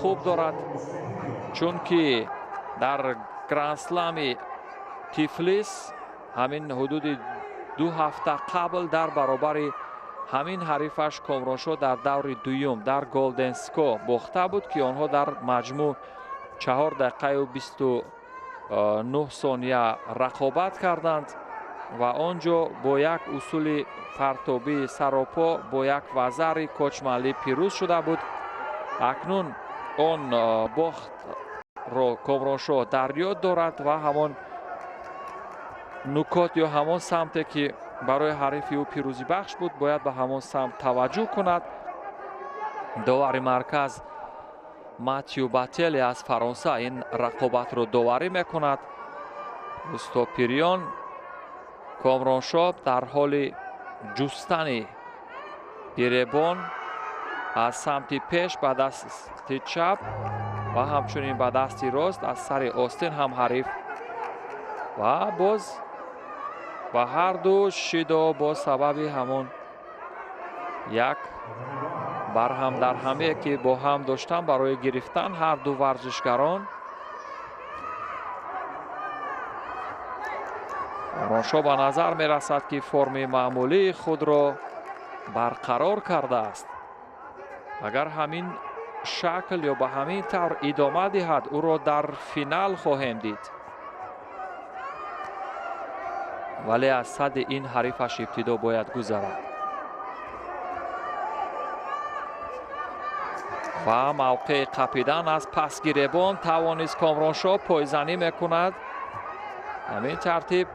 خوب دارد، چون که در گرند اسلم تیفلیس همین حدود 2 هفته قبل در برابر همین حریفش کامرانشاه در دور دوم در گلدن سکو باخته بود که آنها در مجموع 4 دقیقه و 29 ثانیه رقابت کردند و آنجا با یک اصول پرتابی سراپا با یک وزر کوچمالی پیروز شده بود. اکنون آن باخت را کامرانشاه در یاد دارد و همان نکات یا همان سمتی که برای حریفی او پیروزی بخش بود باید به همان سمت توجه کند. داور مرکز ماتیو باتلی از فرانسه این رقابت را داوری میکند. استاپیریان کامرانشاه در حال جستن گریبان از سمت پیش به دست چپ و همچنین به دست راست از سر آستین هم حریف و باز و هر دو شیدا با سبب همون یک برهم در همه که با هم داشتن برای گرفتن هر دو ورزشگران. کامرانشاه به نظر می رسد که فرم معمولی خود را برقرار کرده است. اگر همین شکل یا به همین طور ادامه دهد او را در فینال خواهیم دید، ولی از صد این حریفش ابتدا باید گذرد و موقع قپیدن از پس گریبان توانست کامرانشاه پایزنی میکند. همین ترتیب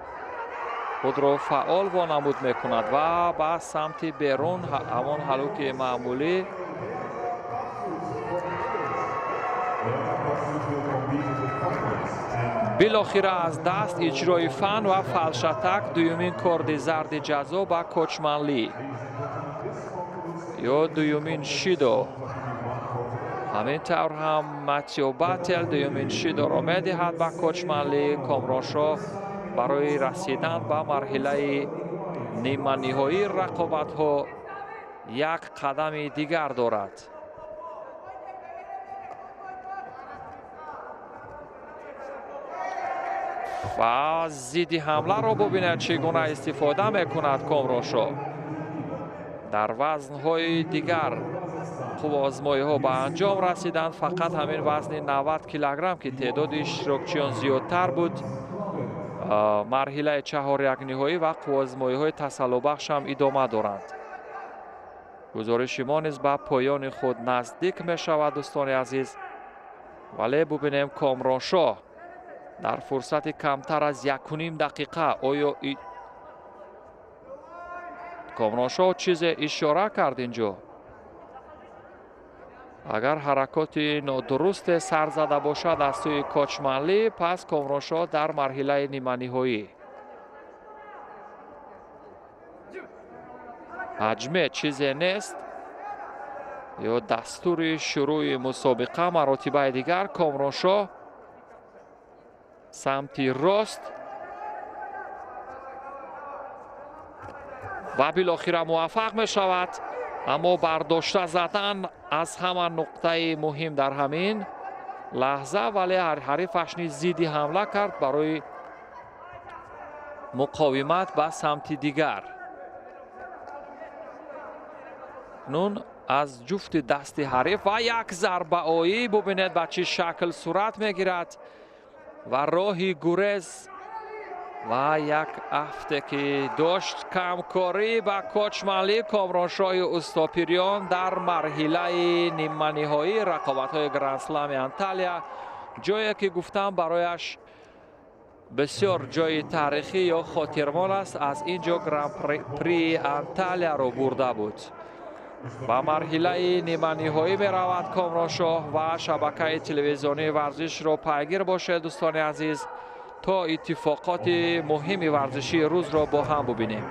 خود را فعال وانمود میکند و به سمت بیرون همان حلوک معمولی بالاخره از دست اجرای فن و فلشتک دومین کارد زرد جزا به کوچمنلی یا دومین شیدو. همین طور هم ماتیو باتل دومین شیدو را میدهد به کوچمنلی. کامرانشاه برای رسیدن به مرحله نیمه نهایی رقابت ها یک قدم دیگر دارد. و ضد حمله را ببینید چگونه استفاده میکند کامرانشاه. در وزنهای دیگر خوب آزمایی ها به انجام رسیدند، فقط همین وزن 90 کیلوگرم که تعداد اشتراکچیان زیادتر بود مرحله 4 نهایی و آزمایی های تسلی بخش هم ادامه دارند. گزارش ما نیز به پایان خود نزدیک می شود دوستان عزیز، ولی ببینیم کامرانشاه در فرصت کمتر از 1.5 دقیقه آیا کامرانشاه چیز اشاره کرد اینجا؟ اگر حرکات نادرست سر زده باشد از سوی کوچمنلی، پس کامرانشاه در مرحله نیمه نهایی. حجمه چیزی نیست یا دستور شروع مسابقه. مراتب دیگر کامرانشاه سمت راست و بالاخره موفق می شود، اما برداشته زدن از همان نقطه مهم در همین لحظه، ولی حریفش نیز ضد حمله کرد برای مقاومت به سمت دیگر. نون از جفت دست حریف و یک ضربه آیی ببینید به چه شکل صورت میگیرد و راهی گریز و یک هفته که داشت کمکاری با کوچمنلی کامرانشاه استاپیریان در مرحله نیمه نهایی رقابت‌های گرند اسلم انتالیا، جایی که گفتم برایش بسیار جای تاریخی یا خاطرمان است. از اینجا گرند پری انتالیا رو برده بود. با مرحله نیمه نهایی می رود کامرانشاه و شبکه تلویزیونی ورزش را پیگیر باشید دوستان عزیز تا اتفاقات مهم ورزشی روز را با هم ببینیم.